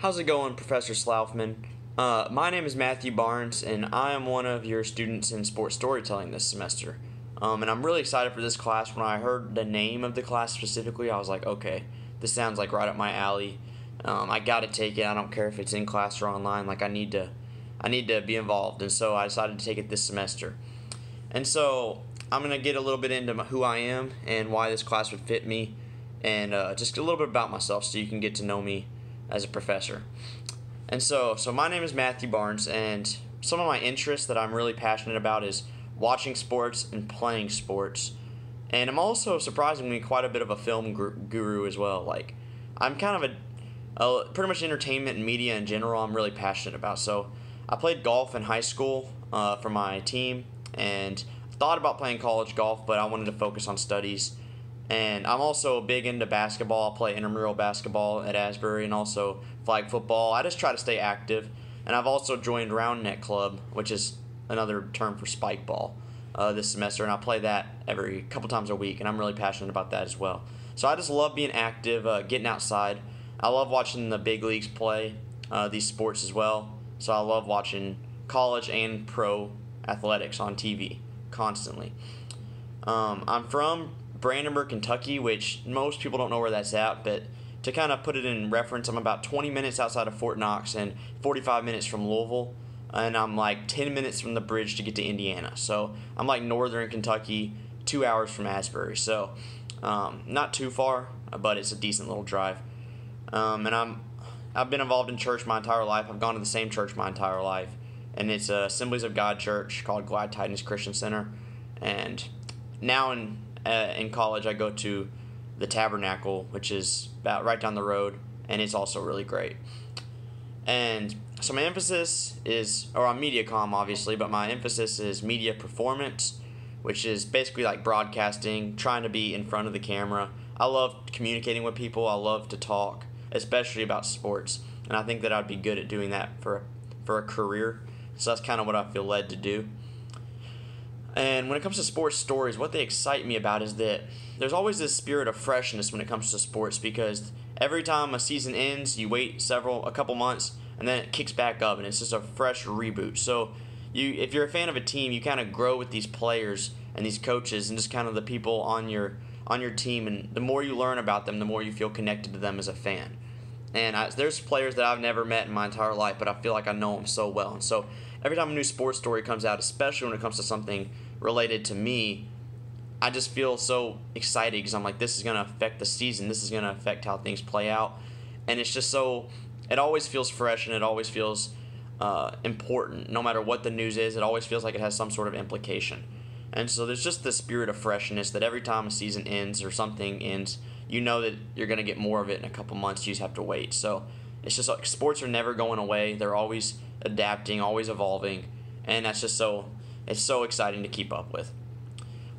How's it going, Professor Slaufman? My name is Matthew Barnes, and I am one of your students in sports storytelling this semester. And I'm really excited for this class. When I heard the name of the class specifically, I was like, okay, this sounds like right up my alley. I got to take it. I don't care if it's in class or online. Like I need to be involved, and so I decided to take it this semester. And so I'm gonna get a little bit into who I am and why this class would fit me, and just a little bit about myself, so you can get to know me as a professor. And so my name is Matthew Barnes, and some of my interests that I'm really passionate about is watching sports and playing sports. And I'm also surprisingly quite a bit of a film guru as well. Like I'm kind of pretty much entertainment and media in general I'm really passionate about. So I played golf in high school for my team, and thought about playing college golf, but I wanted to focus on studies. And I'm also big into basketball. I play intramural basketball at Asbury and also flag football. I just try to stay active. And I've also joined Round Net Club, which is another term for spike ball, this semester. And I play that every couple times a week, and I'm really passionate about that as well. So I just love being active, getting outside. I love watching the big leagues play these sports as well. So I love watching college and pro athletics on TV constantly. I'm from Brandenburg, Kentucky, which most people don't know where that's at, but to kind of put it in reference, I'm about 20 minutes outside of Fort Knox and 45 minutes from Louisville, and I'm like 10 minutes from the bridge to get to Indiana. So I'm like northern Kentucky, 2 hours from Asbury. So not too far, but it's a decent little drive. And I've been involved in church my entire life. I've gone to the same church my entire life, and it's Assemblies of God Church called Glad Tidings Christian Center. And now in college, I go to the Tabernacle, which is about right down the road, and it's also really great. And so my emphasis is, or on MediaCom obviously, but my emphasis is media performance, which is basically like broadcasting, trying to be in front of the camera. I love communicating with people. I love to talk, especially about sports, and I think that I'd be good at doing that for a career. So that's kind of what I feel led to do. And when it comes to sports stories, what they excite me about is that there's always this spirit of freshness when it comes to sports, because every time a season ends, you wait a couple months, and then it kicks back up, and it's just a fresh reboot. So if you're a fan of a team, you kind of grow with these players and these coaches and just kind of the people on your team, and the more you learn about them, the more you feel connected to them as a fan. And there's players that I've never met in my entire life, but I feel like I know them so well. And so every time a new sports story comes out, especially when it comes to something related to me, I just feel so excited, because I'm like, this is going to affect the season. This is going to affect how things play out. And it's just it always feels fresh, and it always feels important. No matter what the news is, it always feels like it has some sort of implication. And so there's just this spirit of freshness that every time a season ends or something ends, you know that you're going to get more of it in a couple months. You just have to wait. So it's just like sports are never going away. They're always adapting, always evolving, and that's just it's so exciting to keep up with.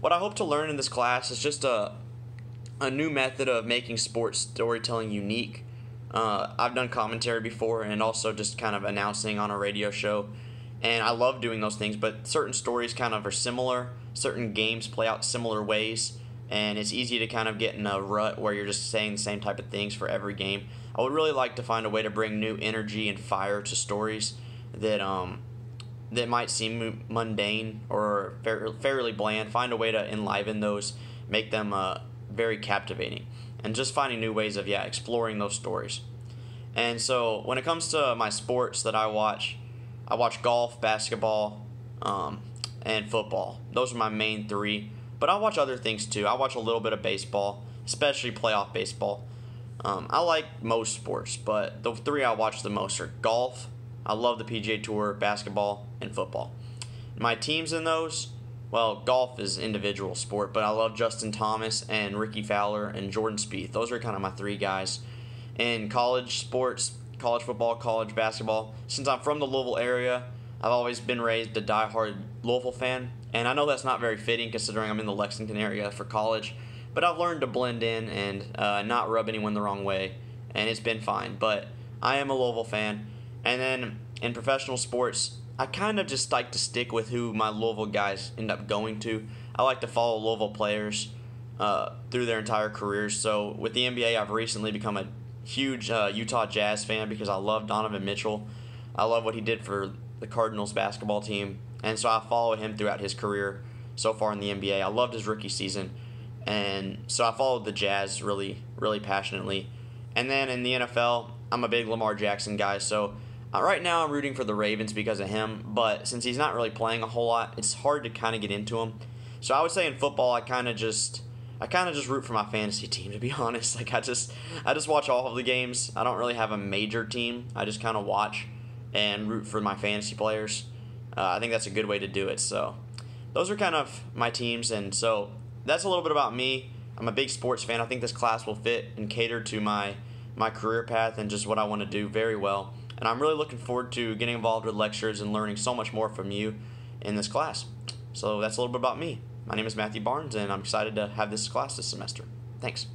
What I hope to learn in this class is just a new method of making sports storytelling unique. I've done commentary before, and also just kind of announcing on a radio show, and I love doing those things, but certain stories kind of are similar. Certain games play out similar ways, and it's easy to kind of get in a rut where you're just saying the same type of things for every game. I would really like to find a way to bring new energy and fire to stories that might seem mundane or fairly bland. Find a way to enliven those, make them very captivating, and just finding new ways of exploring those stories. And so when it comes to my sports that I watch golf, basketball, and football. Those are my main three. But I watch other things too. I watch a little bit of baseball, especially playoff baseball. I like most sports, but the three I watch the most are golf. I love the PGA Tour, basketball, and football. My teams in those, well, golf is individual sport, but I love Justin Thomas and Ricky Fowler and Jordan Spieth. Those are kind of my three guys. In college sports, college football, college basketball, since I'm from the Louisville area, I've always been raised a diehard Louisville fan, and I know that's not very fitting considering I'm in the Lexington area for college, but I've learned to blend in and not rub anyone the wrong way, and it's been fine. But I am a Louisville fan. And then in professional sports, I kind of just like to stick with who my Louisville guys end up going to. I like to follow Louisville players through their entire careers. So with the NBA, I've recently become a huge Utah Jazz fan because I love Donovan Mitchell. I love what he did for the Cardinals basketball team, and so I followed him throughout his career so far in the NBA. I loved his rookie season, and so I followed the Jazz really, really passionately. And then in the NFL, I'm a big Lamar Jackson guy, so right now I'm rooting for the Ravens because of him, but since he's not really playing a whole lot, it's hard to kind of get into him. So I would say in football, I kind of just root for my fantasy team, to be honest. Like I just watch all of the games. I don't really have a major team. I just kind of watch and root for my fantasy players. I think that's a good way to do it. So those are kind of my teams, and so that's a little bit about me. I'm a big sports fan. I think this class will fit and cater to my career path and just what I want to do very well. And I'm really looking forward to getting involved with lectures and learning so much more from you in this class. So that's a little bit about me. My name is Matthew Barnes, and I'm excited to have this class this semester. Thanks.